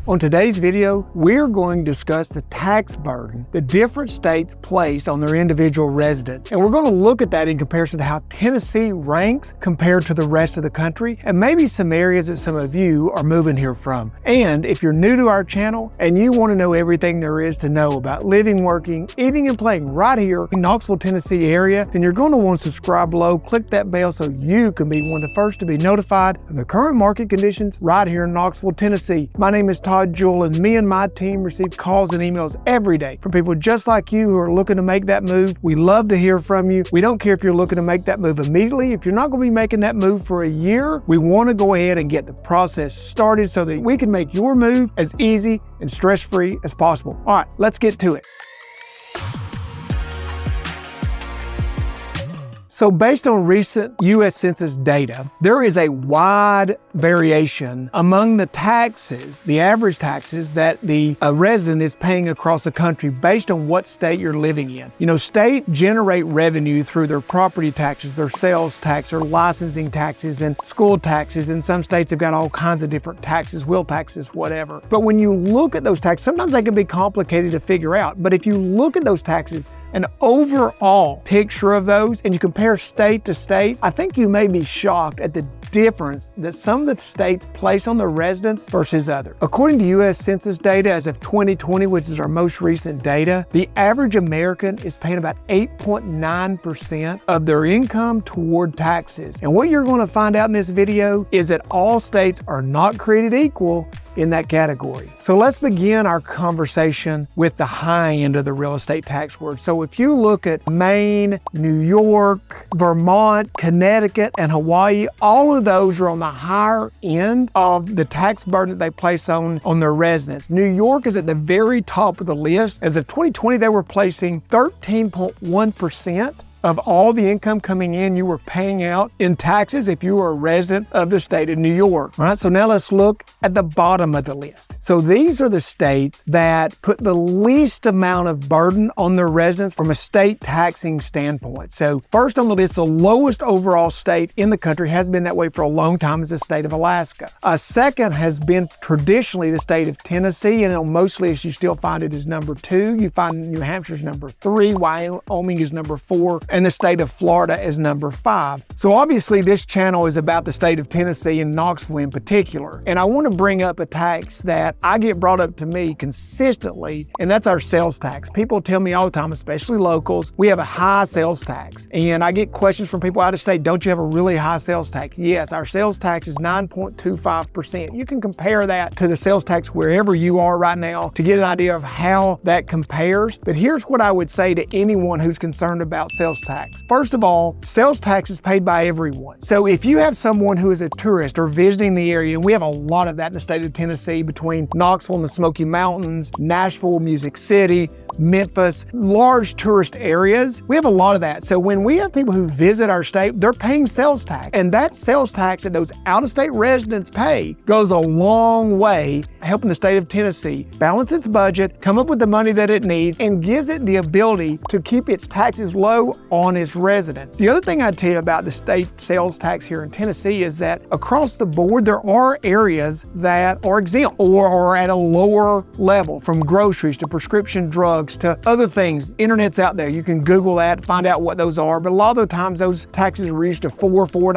On today's video, we're going to discuss the tax burden the different states place on their individual residents. And we're going to look at that in comparison to how Tennessee ranks compared to the rest of the country, and maybe some areas that some of you are moving here from. And if you're new to our channel and you want to know everything there is to know about living, working, eating, and playing right here in Knoxville, Tennessee area, then you're going to want to subscribe below, click that bell so you can be one of the first to be notified of the current market conditions right here in Knoxville, Tennessee. My name is Jewell, and me and my team receive calls and emails every day from people just like you who are looking to make that move. We love to hear from you. We don't care if you're looking to make that move immediately. If you're not going to be making that move for a year, we want to go ahead and get the process started so that we can make your move as easy and stress-free as possible. All right, let's get to it. So based on recent U.S. Census data, there is a wide variation among the taxes, the average taxes that the resident is paying across the country based on what state you're living in. You know, states generate revenue through their property taxes, their sales tax, their licensing taxes, and school taxes. And some states have got all kinds of different taxes, will taxes, whatever. But when you look at those taxes, sometimes they can be complicated to figure out. But if you look at those taxes, an overall picture of those, and you compare state to state, I think you may be shocked at the difference that some of the states place on their residents versus others. According to U.S. Census data as of 2020, which is our most recent data, the average American is paying about 8.9% of their income toward taxes. And what you're going to find out in this video is that all states are not created equal in that category. So let's begin our conversation with the high end of the real estate tax word. So if you look at Maine, New York, Vermont, Connecticut, and Hawaii, all of those are on the higher end of the tax burden that they place on their residents. New York is at the very top of the list. As of 2020, they were placing 13.1% of all the income coming in you were paying out in taxes if you were a resident of the state of New York. All right, so now let's look at the bottom of the list. So these are the states that put the least amount of burden on their residents from a state taxing standpoint. So first on the list, the lowest overall state in the country, has been that way for a long time, is the state of Alaska. Second has been traditionally the state of Tennessee, and on most lists you still find it as number 2. You find New Hampshire's number 3, Wyoming is number 4, and the state of Florida is number 5. So obviously this channel is about the state of Tennessee and Knoxville in particular. And I want to bring up a tax that I get brought up to me consistently, and that's our sales tax. People tell me all the time, especially locals, we have a high sales tax. And I get questions from people out of state, don't you have a really high sales tax? Yes, our sales tax is 9.25%. You can compare that to the sales tax wherever you are right now to get an idea of how that compares. But here's what I would say to anyone who's concerned about sales tax. First of all, sales tax is paid by everyone. So if you have someone who is a tourist or visiting the area, and we have a lot of that in the state of Tennessee between Knoxville and the Smoky Mountains, Nashville, Music City, Memphis, large tourist areas, we have a lot of that. So when we have people who visit our state, they're paying sales tax. And that sales tax that those out-of-state residents pay goes a long way helping the state of Tennessee balance its budget, come up with the money that it needs, and gives it the ability to keep its taxes low on its residents. The other thing I'd tell you about the state sales tax here in Tennessee is that across the board, there are areas that are exempt or are at a lower level, from groceries to prescription drugs to other things. Internet's out there. You can Google that, find out what those are. But a lot of the times those taxes reach to 4.5%,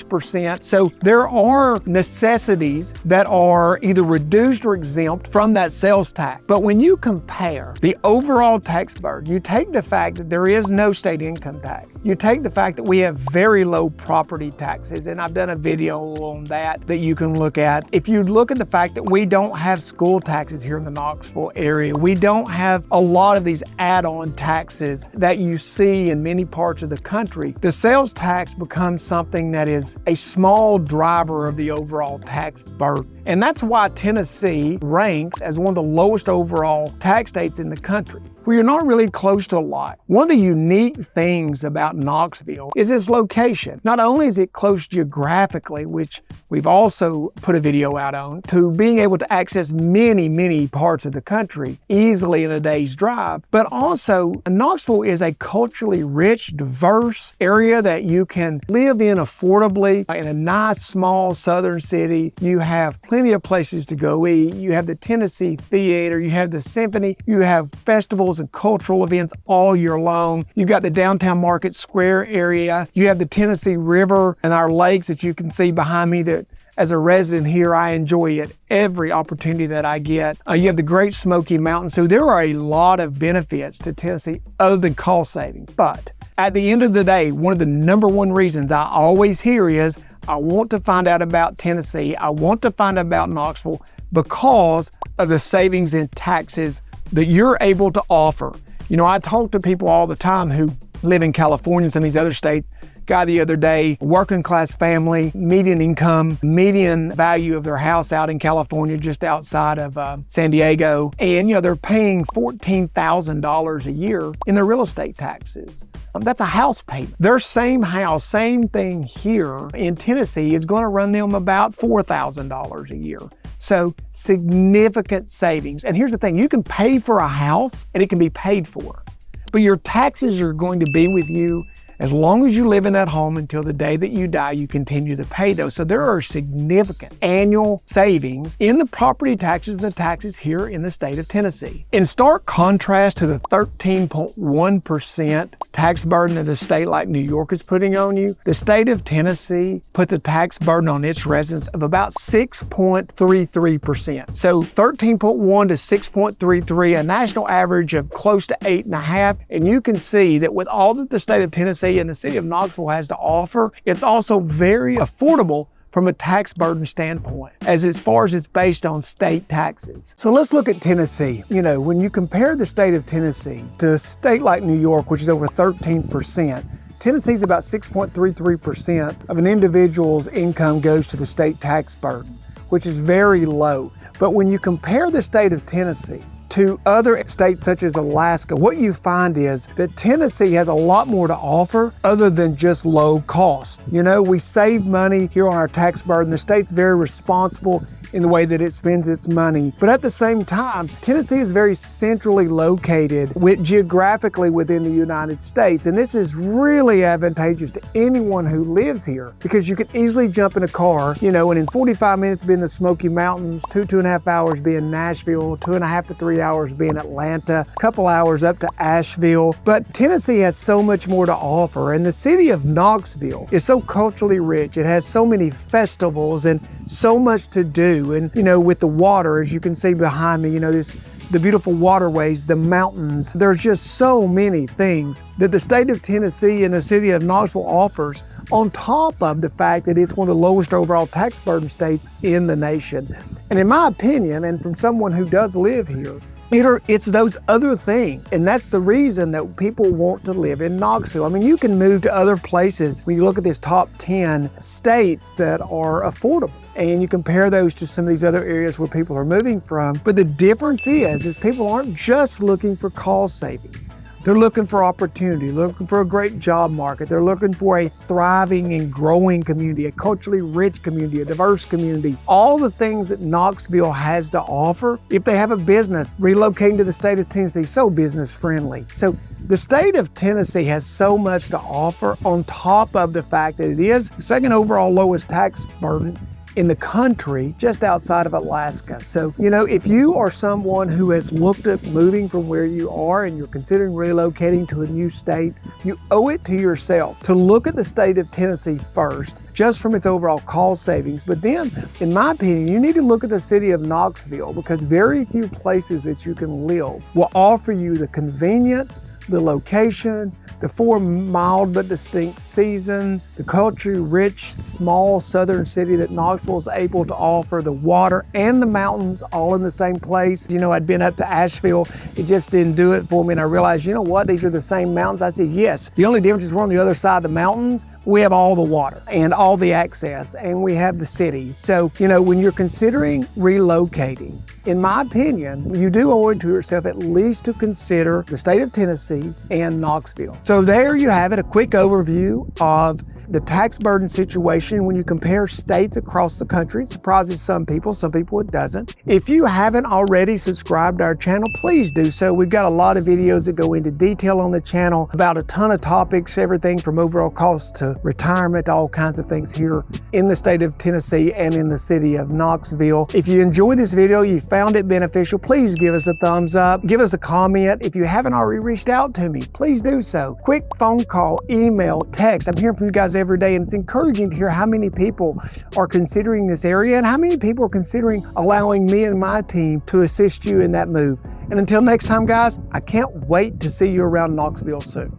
6%. So there are necessities that are either reduced or exempt from that sales tax. But when you compare the overall tax burden, you take the fact that there is no state income tax. You take the fact that we have very low property taxes, and I've done a video on that you can look at. If you look at the fact that we don't have school taxes here in the Knoxville area, we don't have a lot of these add-on taxes that you see in many parts of the country, the sales tax becomes something that is a small driver of the overall tax burden. And that's why Tennessee ranks as one of the lowest overall tax states in the country. where you're not really close to a lot. One of the unique things about Knoxville is its location. Not only is it close geographically, which we've also put a video out on, to being able to access many parts of the country easily in a day's drive, but also Knoxville is a culturally rich, diverse area that you can live in affordably in a nice, small southern city. You have plenty of places to go eat. You have the Tennessee Theater, you have the Symphony, you have festivals and cultural events all year long. You've got the downtown Market Square area. You have the Tennessee River and our lakes that you can see behind me that as a resident here, I enjoy it every opportunity that I get. You have the Great Smoky Mountains. So there are a lot of benefits to Tennessee other than cost savings. But at the end of the day, one of the number one reasons I always hear is I want to find out about Tennessee. I want to find out about Knoxville because of the savings in taxes that you're able to offer. You know, I talk to people all the time who live in California and some of these other states. Guy the other day, working class family, median income, median value of their house out in California, just outside of San Diego. And, they're paying $14,000 a year in their real estate taxes. That's a house payment. Their same house, same thing here in Tennessee is going to run them about $4,000 a year. So significant savings. And here's the thing, you can pay for a house and it can be paid for, but your taxes are going to be with you as long as you live in that home until the day that you die. You continue to pay those. So there are significant annual savings in the property taxes and the taxes here in the state of Tennessee. In stark contrast to the 13.1% tax burden that a state like New York is putting on you, the state of Tennessee puts a tax burden on its residents of about 6.33%. So 13.1 to 6.33, a national average of close to 8.5. And you can see that with all that the state of Tennessee and the city of Knoxville has to offer, it's also very affordable from a tax burden standpoint, as far as it's based on state taxes. So let's look at Tennessee. When you compare the state of Tennessee to a state like New York, which is over 13%, Tennessee's about 6.33% of an individual's income goes to the state tax burden, which is very low. But when you compare the state of Tennessee to other states such as Alaska, what you find is that Tennessee has a lot more to offer other than just low cost. We save money here on our tax burden. The state's very responsible in the way that it spends its money. But at the same time, Tennessee is very centrally located geographically within the United States. And this is really advantageous to anyone who lives here because you can easily jump in a car, and in 45 minutes be in the Smoky Mountains, 2.5 hours be in Nashville, 2.5 to 3 hours be in Atlanta, a couple hours up to Asheville. But Tennessee has so much more to offer. And the city of Knoxville is so culturally rich. It has so many festivals and so much to do. And, with the water, as you can see behind me, the beautiful waterways, the mountains, there's just so many things that the state of Tennessee and the city of Knoxville offers, on top of the fact that it's one of the lowest overall tax burden states in the nation. And in my opinion, and from someone who does live here, it's those other things. And that's the reason that people want to live in Knoxville. I mean, you can move to other places when you look at this top 10 states that are affordable. And you compare those to some of these other areas where people are moving from. But the difference is people aren't just looking for cost savings. They're looking for opportunity, looking for a great job market. They're looking for a thriving and growing community, a culturally rich community, a diverse community. All the things that Knoxville has to offer. If they have a business, relocating to the state of Tennessee, so business friendly. So the state of Tennessee has so much to offer on top of the fact that it is the second overall lowest tax burden in the country, just outside of Alaska. So, if you are someone who has looked at moving from where you are and you're considering relocating to a new state, you owe it to yourself to look at the state of Tennessee first, just from its overall cost savings. But then, in my opinion, you need to look at the city of Knoxville because very few places that you can live will offer you the convenience, the location, the 4 mild but distinct seasons, the culture-rich, small southern city that Knoxville is able to offer, the water and the mountains all in the same place. I'd been up to Asheville. It just didn't do it for me. And I realized, these are the same mountains. I said, yes. The only difference is we're on the other side of the mountains, we have all the water and all the access, and we have the city. So, when you're considering relocating, in my opinion, you do owe it to yourself at least to consider the state of Tennessee and Knoxville. So there you have it, a quick overview of the tax burden situation when you compare states across the country. It surprises some people it doesn't. If you haven't already subscribed to our channel, please do so. We've got a lot of videos that go into detail on the channel about a ton of topics, everything from overall costs to retirement, all kinds of things here in the state of Tennessee and in the city of Knoxville. If you enjoyed this video, you found it beneficial, please give us a thumbs up, give us a comment. If you haven't already reached out to me, please do so. Quick phone call, email, text. I'm hearing from you guys every day, and it's encouraging to hear how many people are considering this area and how many people are considering allowing me and my team to assist you in that move. And until next time, guys, I can't wait to see you around Knoxville soon.